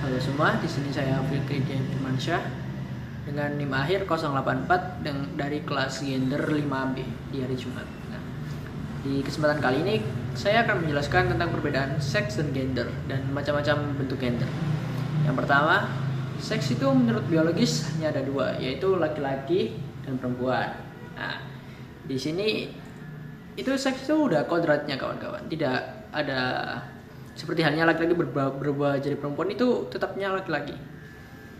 Halo semua, di sini saya Fikri Diansyah dengan NIM akhir 084 dari kelas gender 5B di hari Jumat. Nah, di kesempatan kali ini saya akan menjelaskan tentang perbedaan seks dan gender dan macam-macam bentuk gender. Yang pertama, seks itu menurut biologis hanya ada dua, yaitu laki-laki dan perempuan. Nah, di sini itu seks itu udah kodratnya kawan-kawan, tidak ada seperti halnya laki-laki berubah jadi perempuan, itu tetapnya laki-laki.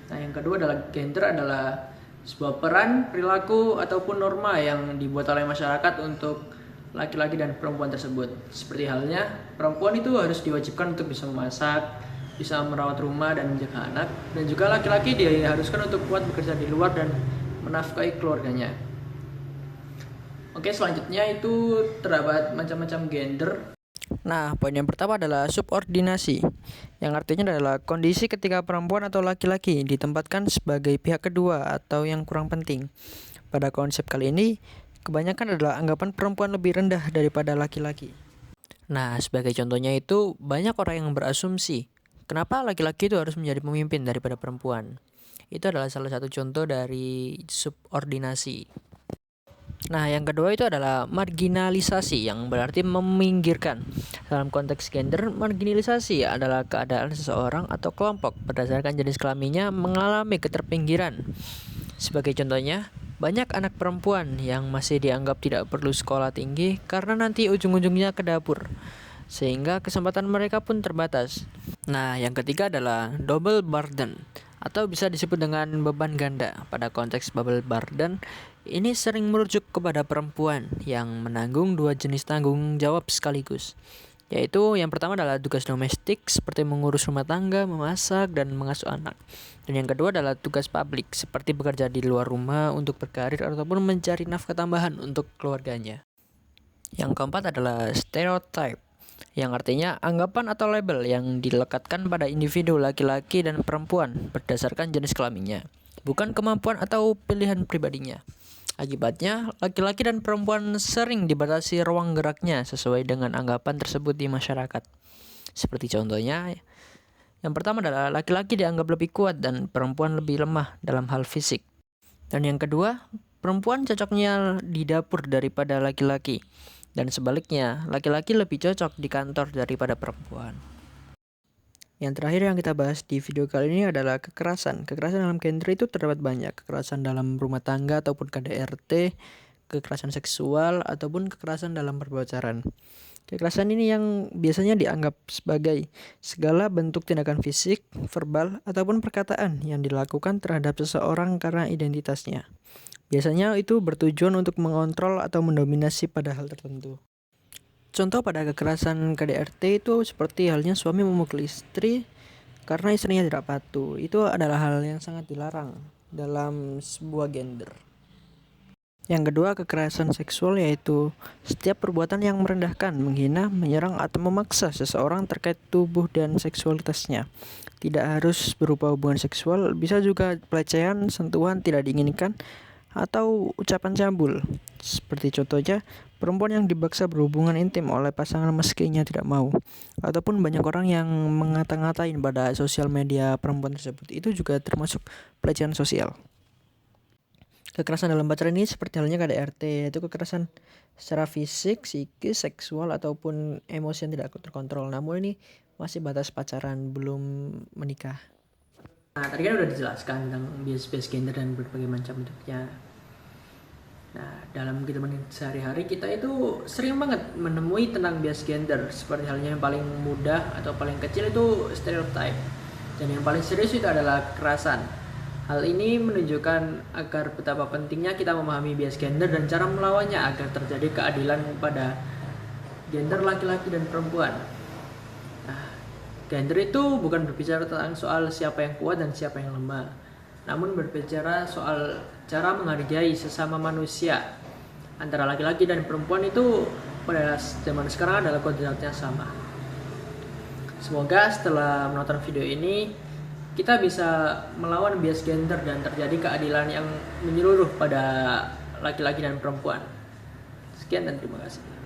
Nah, yang kedua adalah gender adalah sebuah peran, perilaku, ataupun norma yang dibuat oleh masyarakat untuk laki-laki dan perempuan tersebut. Seperti halnya perempuan itu harus diwajibkan untuk bisa memasak, bisa merawat rumah dan menjaga anak, dan juga laki-laki diharuskan untuk kuat bekerja di luar dan menafkahi keluarganya. Oke, selanjutnya itu terdapat macam-macam gender. Nah, poin yang pertama adalah subordinasi, yang artinya adalah kondisi ketika perempuan atau laki-laki ditempatkan sebagai pihak kedua atau yang kurang penting. Pada konsep kali ini, kebanyakan adalah anggapan perempuan lebih rendah daripada laki-laki. Nah, sebagai contohnya itu, banyak orang yang berasumsi, kenapa laki-laki itu harus menjadi pemimpin daripada perempuan? Itu adalah salah satu contoh dari subordinasi. Nah, yang kedua itu adalah marginalisasi, yang berarti meminggirkan. Dalam konteks gender, marginalisasi adalah keadaan seseorang atau kelompok berdasarkan jenis kelaminnya mengalami keterpinggiran. Sebagai contohnya, banyak anak perempuan yang masih dianggap tidak perlu sekolah tinggi karena nanti ujung-ujungnya ke dapur, sehingga kesempatan mereka pun terbatas. Nah, yang ketiga adalah double burden, atau bisa disebut dengan beban ganda. Pada konteks double burden, ini sering merujuk kepada perempuan yang menanggung dua jenis tanggung jawab sekaligus, yaitu yang pertama adalah tugas domestik seperti mengurus rumah tangga, memasak, dan mengasuh anak. Dan yang kedua adalah tugas publik seperti bekerja di luar rumah untuk berkarir ataupun mencari nafkah tambahan untuk keluarganya. Yang keempat adalah stereotype, yang artinya anggapan atau label yang dilekatkan pada individu laki-laki dan perempuan berdasarkan jenis kelaminnya, bukan kemampuan atau pilihan pribadinya. Akibatnya, laki-laki dan perempuan sering dibatasi ruang geraknya sesuai dengan anggapan tersebut di masyarakat. Seperti contohnya, yang pertama adalah laki-laki dianggap lebih kuat dan perempuan lebih lemah dalam hal fisik. Dan yang kedua, perempuan cocoknya di dapur daripada laki-laki. Dan sebaliknya, laki-laki lebih cocok di kantor daripada perempuan. Yang terakhir yang kita bahas di video kali ini adalah kekerasan. Kekerasan dalam gender itu terdapat banyak. Kekerasan dalam rumah tangga ataupun KDRT, kekerasan seksual, ataupun kekerasan dalam perpacaran. Kekerasan ini yang biasanya dianggap sebagai segala bentuk tindakan fisik, verbal, ataupun perkataan yang dilakukan terhadap seseorang karena identitasnya. Biasanya itu bertujuan untuk mengontrol atau mendominasi pada hal tertentu. Contoh pada kekerasan KDRT itu seperti halnya suami memukul istri karena istrinya tidak patuh. Itu adalah hal yang sangat dilarang dalam sebuah gender. Yang kedua, kekerasan seksual, yaitu setiap perbuatan yang merendahkan, menghina, menyerang, atau memaksa seseorang terkait tubuh dan seksualitasnya. Tidak harus berupa hubungan seksual, bisa juga pelecehan, sentuhan tidak diinginkan, atau ucapan cabul. Seperti contohnya, perempuan yang dipaksa berhubungan intim oleh pasangan meskinya tidak mau. Ataupun banyak orang yang mengata-ngatain pada sosial media perempuan tersebut. Itu juga termasuk pelecehan sosial. Kekerasan dalam pacaran ini seperti halnya KDRT, yaitu kekerasan secara fisik, psikis, seksual, ataupun emosi yang tidak terkontrol. Namun ini masih batas pacaran, belum menikah. Nah, tadi kan udah dijelaskan tentang bias gender dan berbagai macam bentuknya. Nah, dalam kehidupan sehari-hari kita itu sering banget menemui tentang bias gender. Seperti halnya yang paling mudah atau paling kecil itu stereotype. Dan yang paling serius itu adalah kekerasan. Hal ini menunjukkan agar betapa pentingnya kita memahami bias gender dan cara melawannya agar terjadi keadilan pada gender laki-laki dan perempuan. Nah, gender itu bukan berbicara tentang soal siapa yang kuat dan siapa yang lemah, namun berbicara soal cara menghargai sesama manusia. Antara laki-laki dan perempuan itu pada zaman sekarang adalah kodratnya sama. Semoga setelah menonton video ini kita bisa melawan bias gender dan terjadi keadilan yang menyeluruh pada laki-laki dan perempuan. Sekian dan terima kasih.